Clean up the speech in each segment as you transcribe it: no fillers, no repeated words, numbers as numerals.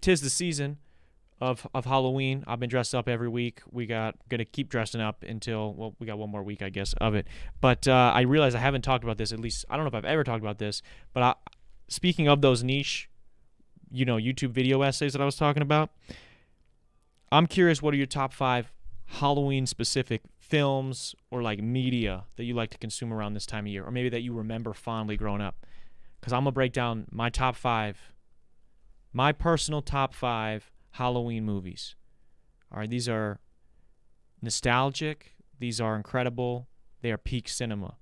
'tis the season of Halloween. I've been dressed up every week. Gonna keep dressing up until, well, we got one more week, I guess, of it. But I realize I haven't talked about this. At least I don't know if I've ever talked about this. But speaking of those niche, YouTube video essays that I was talking about, I'm curious, what are your top 5 Halloween specific films or like media that you like to consume around this time of year, or maybe that you remember fondly growing up? Because I'm gonna break down my top 5, my personal top 5 Halloween movies. All right, these are nostalgic. These are incredible. They are peak cinema.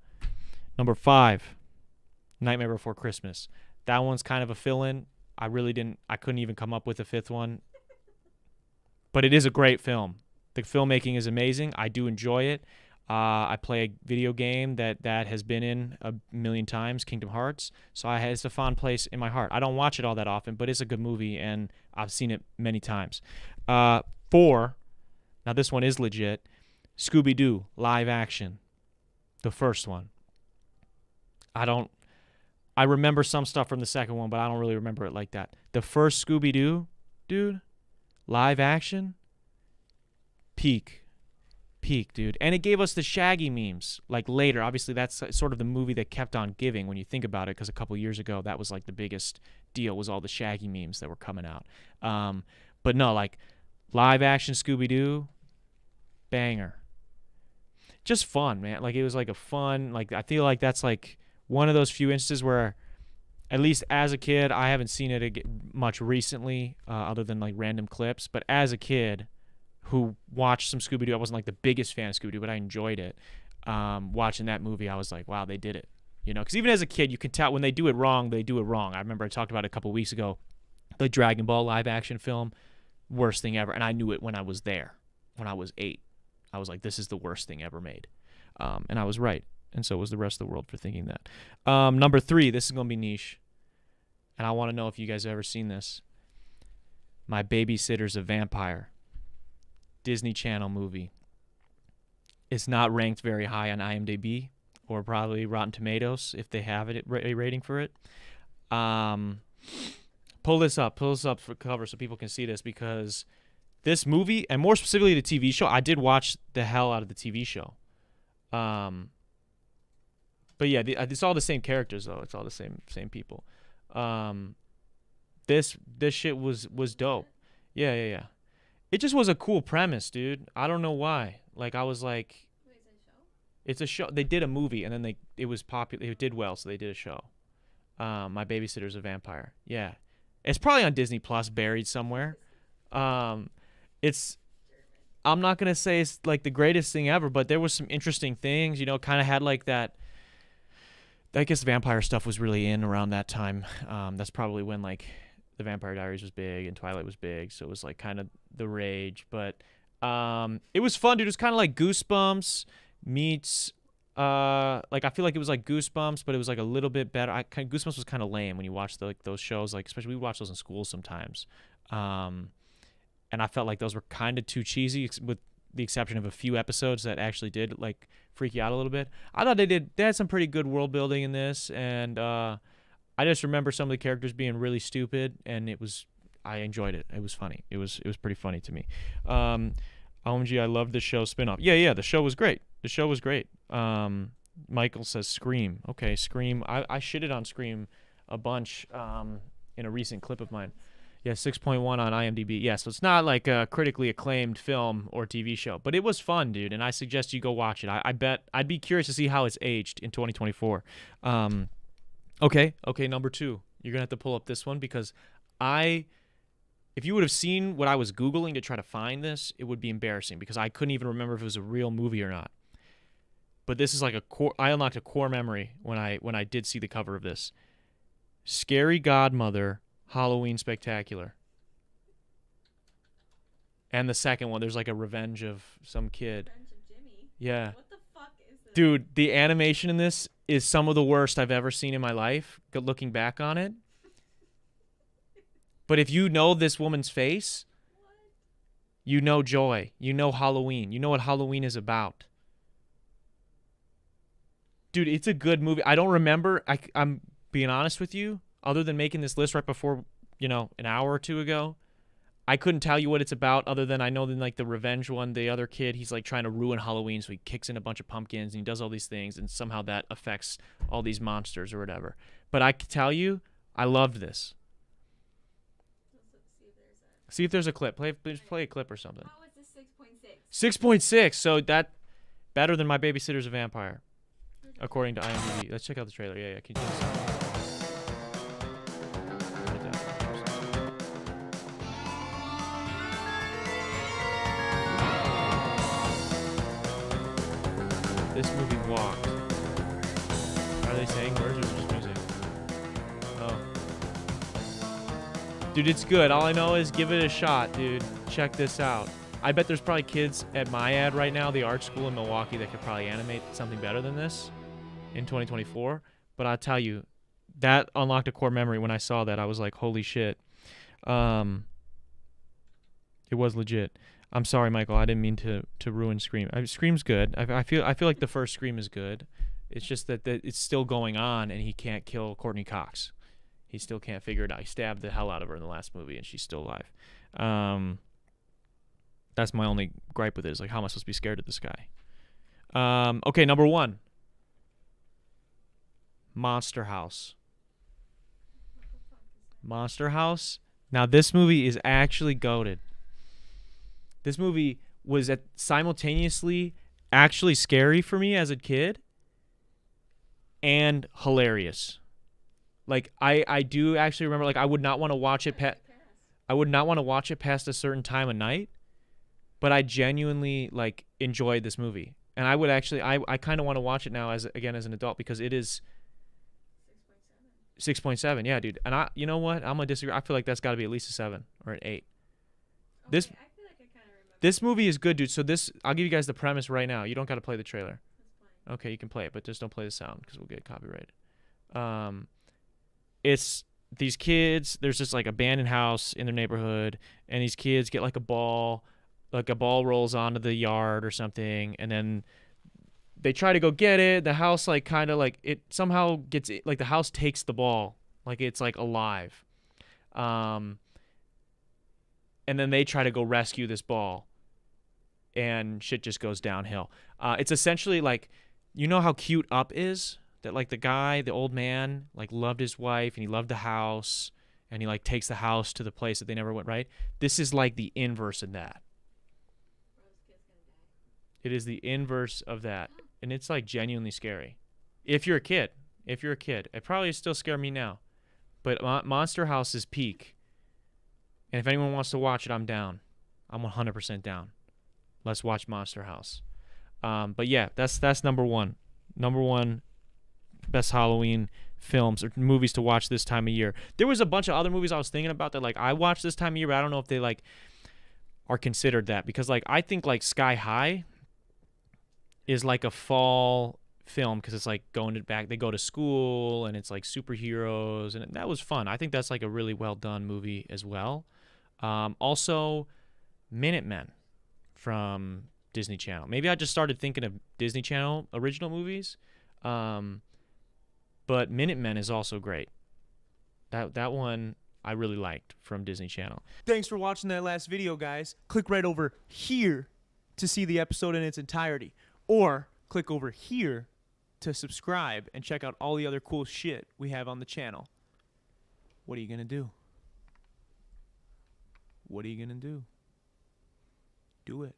Number 5, Nightmare Before Christmas. That one's kind of a fill-in. I couldn't even come up with a 5th one. But it is a great film. The filmmaking is amazing. I do enjoy it. I play a video game that has been in a million times, Kingdom Hearts. So it's a fond place in my heart. I don't watch it all that often, but it's a good movie, and I've seen it many times. 4, now this one is legit, Scooby-Doo, live action. The first one. I remember some stuff from the second one, but I don't really remember it like that. The first Scooby-Doo, dude, live action, peak, dude. And it gave us the Shaggy memes, like, later. Obviously, that's sort of the movie that kept on giving when you think about it, because a couple years ago, that was like the biggest deal, was all the Shaggy memes that were coming out. But no, like, live action Scooby-Doo, banger. Just fun, man. Like, it was like a fun, like, I feel like that's like one of those few instances where, at least as a kid, I haven't seen it much recently, other than like random clips, but as a kid who watched some Scooby-Doo, I wasn't like the biggest fan of Scooby-Doo, but I enjoyed it. Watching that movie, I was like, wow, they did it. Because even as a kid, you can tell when they do it wrong, they do it wrong. I remember I talked about it a couple weeks ago, the Dragon Ball live action film, worst thing ever. And I knew it when I was there, when I was 8. I was like, this is the worst thing ever made. And I was right. And so was the rest of the world for thinking that. Number 3, this is going to be niche. And I want to know if you guys have ever seen this. My Babysitter's a Vampire. Disney Channel movie. It's not ranked very high on IMDb or probably Rotten Tomatoes if they have a rating for it. Pull this up for cover so people can see this, because this movie, and more specifically the TV show, I did watch the hell out of the TV show. But yeah, it's all the same characters though. It's all the same people. This shit was dope. Yeah. It just was a cool premise, dude. I don't know why. Like, I was like, wait, is it a show? It's a show. They did a movie, and then it was popular. It did well, so they did a show. My Babysitter's a Vampire. Yeah, it's probably on Disney Plus, buried somewhere. It's. I'm not gonna say it's like the greatest thing ever, but there was some interesting things. Kind of had like that. I guess vampire stuff was really in around that time. That's probably when like the Vampire Diaries was big and Twilight was big, so it was like kind of the rage. But it was fun, dude. It was kind of like Goosebumps meets like, I feel like it was like Goosebumps, but it was like a little bit better. Goosebumps was kind of lame when you watch those shows, like, especially we watch those in school sometimes. And I felt like those were kind of too cheesy, with the exception of a few episodes that actually did like freak you out a little bit. I thought they had some pretty good world building in this, and I just remember some of the characters being really stupid, and I enjoyed it. It was funny. It was pretty funny to me. OMG, I loved the show spinoff. Yeah, the show was great. Michael says Scream. Okay, Scream. I shitted on Scream a bunch in a recent clip of mine. Yeah, 6.1 on IMDb. Yeah, so it's not like a critically acclaimed film or TV show, but it was fun, dude, and I suggest you go watch it. I bet I'd be curious to see how it's aged in 2024. Okay, number 2. You're going to have to pull up this one, because if you would have seen what I was Googling to try to find this, it would be embarrassing, because I couldn't even remember if it was a real movie or not. But this is like I unlocked a core memory when I did see the cover of this. Scary Godmother Halloween Spectacular. And the second one, there's like a revenge of some kid. Revenge of Jimmy. Yeah. What the fuck is this? Dude, the animation in this is some of the worst I've ever seen in my life, looking back on it. But if you know this woman's face, What? you know joy. You know Halloween. You know what Halloween is about. Dude, it's a good movie. I don't remember. I'm being honest with you. Other than making this list right before, an hour or two ago, I couldn't tell you what it's about other than I know in like the revenge one, the other kid, he's like trying to ruin Halloween, so he kicks in a bunch of pumpkins and he does all these things, and somehow that affects all these monsters or whatever. But I can tell you, I loved this. See if there's a clip. Just play a clip or something. Oh, it's a 6.6. 6.6. So that better than My Babysitter's a Vampire, according to IMDb. Let's check out the trailer. Yeah. Can you tell us? This movie walked. Are they saying words or just music? Oh. Dude, it's good. All I know is give it a shot, dude. Check this out. I bet there's probably kids at my ad right now, the art school in Milwaukee, that could probably animate something better than this in 2024. But I'll tell you, that unlocked a core memory. When I saw that, I was like, holy shit. It was legit. I'm sorry, Michael. I didn't mean to ruin Scream. Scream's good. I feel like the first Scream is good. It's just that it's still going on, and he can't kill Courtney Cox. He still can't figure it out. He stabbed the hell out of her in the last movie, and she's still alive. That's my only gripe with it. Is like, how am I supposed to be scared of this guy? Okay, number 1. Monster House. Monster House. Now, this movie is actually goated. This movie was simultaneously actually scary for me as a kid and hilarious. Like I do actually remember, like, I would not want to watch it past a certain time of night, but I genuinely like enjoyed this movie. And I would actually I kind of want to watch it now as an adult, because it is 6.7. Yeah, dude. And you know what? I'm going to disagree. I feel like that's got to be at least a 7 or an 8. Okay, This movie is good, dude. So I'll give you guys the premise right now. You don't got to play the trailer. Okay, you can play it, but just don't play the sound because we'll get copyrighted. It's these kids. There's this like abandoned house in their neighborhood, and these kids get like a ball rolls onto the yard or something, and then they try to go get it. The house like kind of like it somehow gets it, like the house takes the ball, like it's like alive. And then they try to go rescue this ball, and shit just goes downhill. It's essentially like, you know how cute Up is? That like the old man, like loved his wife and he loved the house, and he like takes the house to the place that they never went, right? This is like the inverse of that. It is the inverse of that, and it's like genuinely scary. If you're a kid, it probably still scare me now, but Monster House is peak. And if anyone wants to watch it, I'm down. I'm 100% down. Let's watch Monster House. But yeah, that's number 1. Number 1 best Halloween films or movies to watch this time of year. There was a bunch of other movies I was thinking about that like I watched this time of year, but I don't know if they like are considered that, because like I think like Sky High is like a fall film, because it's like they go to school and it's like superheroes, and that was fun. I think that's like a really well done movie as well. Also Minutemen from Disney Channel. Maybe I just started thinking of Disney Channel original movies. But Minutemen is also great. That one I really liked from Disney Channel. Thanks for watching that last video, guys. Click right over here to see the episode in its entirety, or click over here to subscribe and check out all the other cool shit we have on the channel. What are you gonna do? What are you gonna do? Do it.